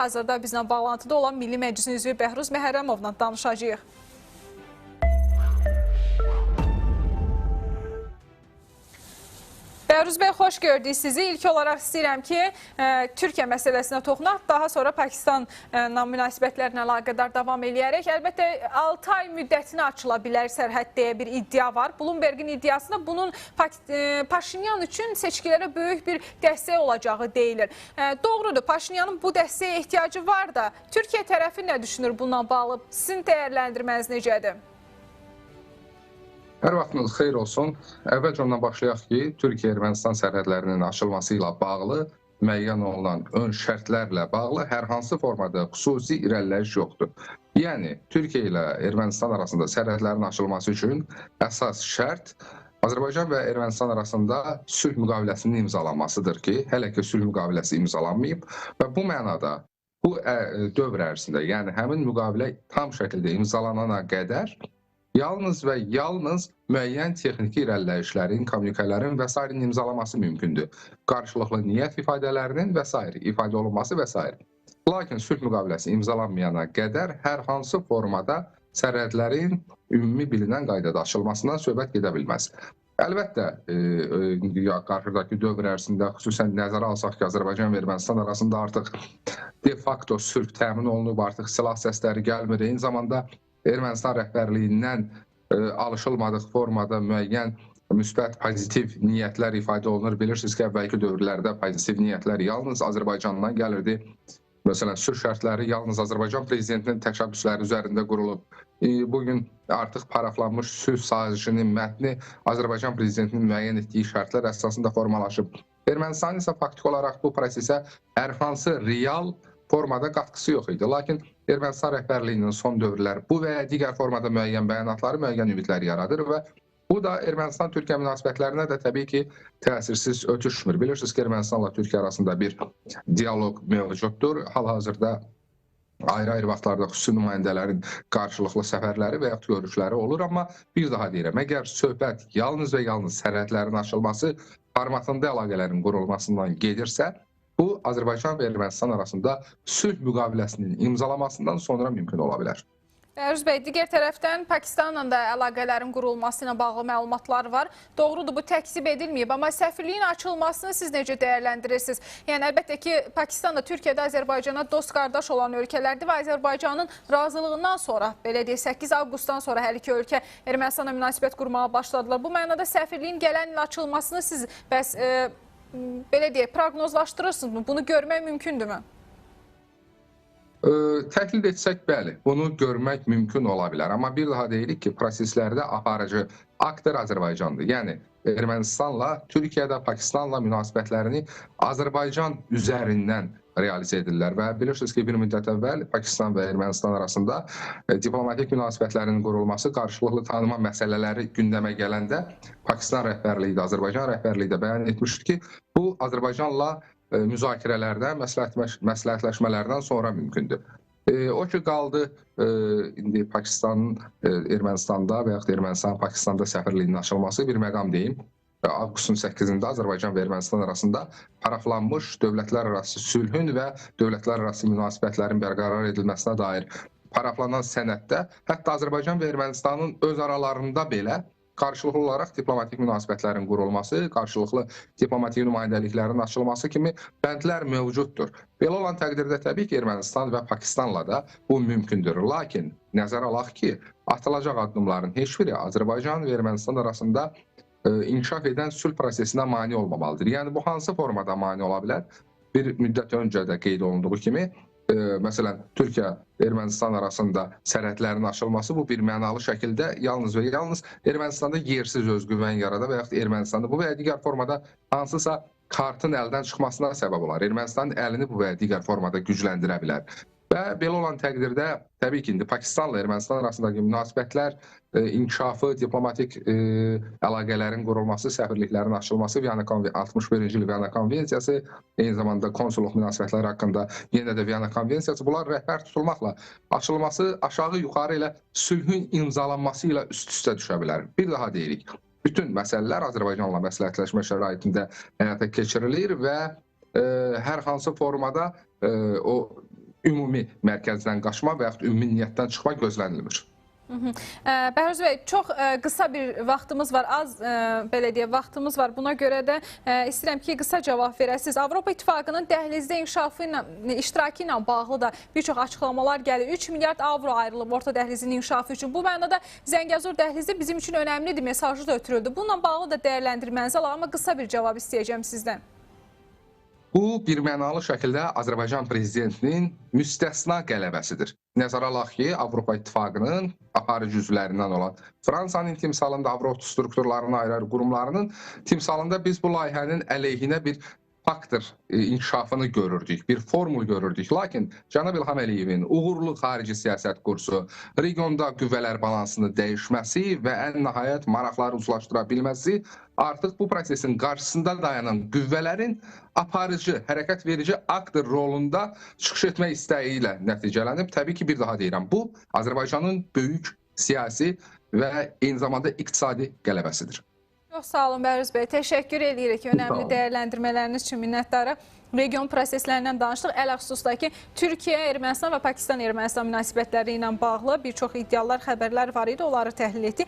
Hazırda bizlə bağlantıda olan Milli Məclisin üzvü Bəhruz Məhərrəmovla danışacağıq. Bəhruz bəy, xoş gördük sizi. İlk olaraq istəyirəm ki, Türkiyə məsələsinə toxunaq, daha sonra Pakistanla münasibətlərlə əlaqədar davam eləyərək. Əlbəttə, 6 ay müddətinə açıla bilər sərhəd deyə bir iddia var. Bloomberg'in iddiasında bunun Paşinyan üçün seçkilərə böyük bir dəstək olacağı deyilir. Doğrudur, Paşinyanın bu dəstəyə ehtiyacı var da, Türkiyə tərəfi nə düşünür bununla bağlı? Sizin dəyərləndirməniz necədir? Hər vaxtınız xeyir olsun. Əvvəlcə ondan başlayaq ki, Türkiyə-Ermənistan sərhədlərinin açılması ilə bağlı müəyyən olunan ön şərtlərlə bağlı hər hansı formada xüsusi irəliləyiş yoxdur. Yəni, Türkiyə ilə Ermənistan arasında sərhədlərin açılması üçün əsas şərt Azərbaycan və Ermənistan arasında sülh müqaviləsinin imzalanmasıdır ki, hələ ki sülh müqaviləsi imzalanmayıb və bu mənada bu dövr ərzində, yəni həmin müqavilə tam şəkildə imzalanana qədər yalnız və yalnız müəyyən texniki irəliləyişlərin, kommunikələrin və s. imzalaması mümkündür. Qarşılıqlı niyyət ifadələrinin və s. ifadə olunması və s. Lakin sülh müqaviləsi imzalanmayana qədər hər hansı formada sərhədlərin ümumi bilinən qaydada açılmasından söhbət gedə bilməz. Əlbəttə, qarşıdakı dövr ərzində xüsusən nəzərə alsaq ki, Azərbaycan və Ermənistan arasında artıq de facto sülh təmin olunub, artıq silah səsləri gəlmir. Eyni zamanda Ermənistan rəhbərliyindən alışılmadıq formada müəyyən müsbət, pozitiv niyyətlər ifadə olunur. Bilirsiniz ki, əvvəlki dövrlərdə pozitiv niyyətlər yalnız Azərbaycandan gəlirdi. Məsələn, sülh şərtləri yalnız Azərbaycan prezidentinin təşəbbüsləri üzərində qurulub. Bugün artıq paraflanmış sülh sazişinin mətni Azərbaycan prezidentinin müəyyən etdiyi şərtlər əsasında formalaşıb. Ermənistan isə faktiki olaraq bu prosesə hər hansı real formada qatqısı yox idi. Lakin Ermənistan rəhbərliyinin son dövrlər bu və ya digər formada müəyyən bəyanatları müəyyən ümidlər yaradır və bu da Ermənistan-Türkiyə münasibətlərinə də təbii ki, təsirsiz ötüşmür. Bilirsiniz ki, Ermənistanla Türkiyə arasında bir dialoq mövcuddur. Hal-hazırda ayrı-ayrı vaxtlarda xüsusi nümayəndələrin qarşılıqlı səfərləri və yaxud görüşləri olur. Amma bir daha deyirəm, əgər söhbət yalnız və yalnız sərhədlərin açılması formatında əlaqələrin qurulmasından gedirsə, bu, Azərbaycan və Ermənistan arasında sülh müqaviləsinin imzalamasından sonra mümkün ola bilər. Bəhruz bəy, digər tərəfdən Pakistanla da əlaqələrin qurulması ilə bağlı məlumatlar var. Doğrudur, bu təkzib edilməyib, amma səfirliyin açılmasını siz necə dəyərləndirirsiniz? Yəni, əlbəttə ki, Pakistan da Türkiyədə Azərbaycana dost qardaş olan ölkələrdir və Azərbaycanın razılığından sonra, belə deyək, 8 avqustdan sonra hər iki ölkə Ermənistanla münasibət qurmağa başladılar. Bu mənada səfirliyin gələn il açılmasını siz bəs belə deyək, proqnozlaşdırırsınızmı? Bunu görmək mümkündürmü? Təhlil etsək, bəli, bunu görmək mümkün ola bilər. Amma bir daha deyirik ki, proseslərdə aparıcı aktör Azərbaycandır. Yəni, Ermənistanla, Türkiyədə, Pakistanla münasibətlərini Azərbaycan üzərindən realizə edirlər və bilirsiniz ki, bir müddət əvvəl Pakistan və Ermənistan arasında diplomatik münasibətlərin qurulması, qarşılıqlı tanıma məsələləri gündəmə gələndə Pakistan rəhbərliyi də, Azərbaycan rəhbərliyi də bəyan etmişdi ki, bu Azərbaycanla müzakirələrdən, məsləhətləşmələrdən sonra mümkündür. O ki, qaldı indi Pakistanın Ermənistanda və yaxud Ermənistan Pakistanda səfirliyinin açılması bir məqam deyim. Avqustun 8-də Azərbaycan və Ermənistan arasında paraflanmış dövlətlər arası sülhün və dövlətlər arası münasibətlərin bərqərar edilməsinə dair paraflanan sənəddə hətta Azərbaycan və Ermənistanın öz aralarında belə qarşılıqlı olaraq diplomatik münasibətlərin qurulması, qarşılıqlı diplomatik nümayəndəliklərin açılması kimi bəndlər mövcuddur. Belə olan təqdirdə təbii ki, Ermənistan və Pakistanla da bu mümkündür. Lakin nəzərə alaq ki, atılacaq addımların heç biri Azərbaycan və Ermənistan arasında inkişaf edən sülh prosesinə mane olmamalıdır. Yəni, bu hansı formada mane ola bilər? Bir müddət öncə də qeyd olunduğu kimi, məsələn, Türkiyə-Ermənistan arasında sərhədlərin açılması bu bir mənalı şəkildə yalnız və yalnız Ermənistanda yersiz özgüvən yarada və yaxud Ermənistanda bu və ya digər formada hansısa kartın əldən çıxmasına səbəb olar. Ermənistanın əlini bu və ya digər formada gücləndirə bilər. Və belə olan təqdirdə, təbii ki, indi Pakistanla Ermənistan arasındakı münasibətlər, inkişafı, diplomatik əlaqələrin qurulması, səfirliklərin açılması, 61-ci il Viyana Konvensiyası, eyni zamanda konsulluq münasibətləri haqqında yenə də Viyana Konvensiyası, bunlar rəhbər tutulmaqla açılması aşağı-yuxarı ilə sülhün imzalanması ilə üst-üstə düşə bilər. Bir daha deyirik, bütün məsələlər Azərbaycanla məsləhətləşmə şəraitində həyata keçirilir və hər hansı formada o ümumi mərkəzdən qaçma və yaxud ümumi niyyətdən çıxma gözlənilmir. Bəhruz bəy, çox qısa bir vaxtımız var, az belə deyək, vaxtımız var. Buna görə də istəyirəm ki, qısa cavab verəsiniz. Avropa İttifaqının dəhlizdə inkişafı ilə, iştirakı ilə bağlı da bir çox açıqlamalar gəlir. 3 milyard avro ayrılıb orta dəhlizin inkişafı üçün. Bu mənada Zəngəzur dəhlizi bizim üçün önəmlidir, mesajı da ötürüldü. Bununla bağlı da dəyərləndirmənizi alaq, amma qısa bir cavab istəyəcəm sizdən. Bu, birmənalı şəkildə Azərbaycan prezidentinin müstəsna qələbəsidir. Nəzərə alaq ki, Avropa İttifaqının aparıcı üzvlərindən olan Fransanın timsalında, Avropa strukturlarının ayrı-ayrı qurumlarının timsalında biz bu layihənin əleyhinə bir faktor inkişafını görürdük, bir formul görürdük. Lakin cənab İlham Əliyevin uğurlu xarici siyasət kursu, regionda qüvvələr balansını dəyişməsi və ən nəhayət maraqları uzlaşdıra bilməsi artıq bu prosesin qarşısında dayanan qüvvələrin aparıcı, hərəkət verici aktor rolunda çıxış etmək istəyi ilə nəticələnib. Təbii ki, bir daha deyirəm, bu Azərbaycanın böyük siyasi və eyni zamanda iqtisadi qələbəsidir. Çox sağ olun Bəhruz bəy. Təşəkkür edirik önəmli dəyərləndirmələriniz üçün minnətdarıq. Region proseslərindən danışdıq. Ələxüsusda ki, Türkiyə, Ermənistan və Pakistan-Ermənistan münasibətləri ilə bağlı bir çox iddialar, xəbərlər var idi. Onları təhlil etdik.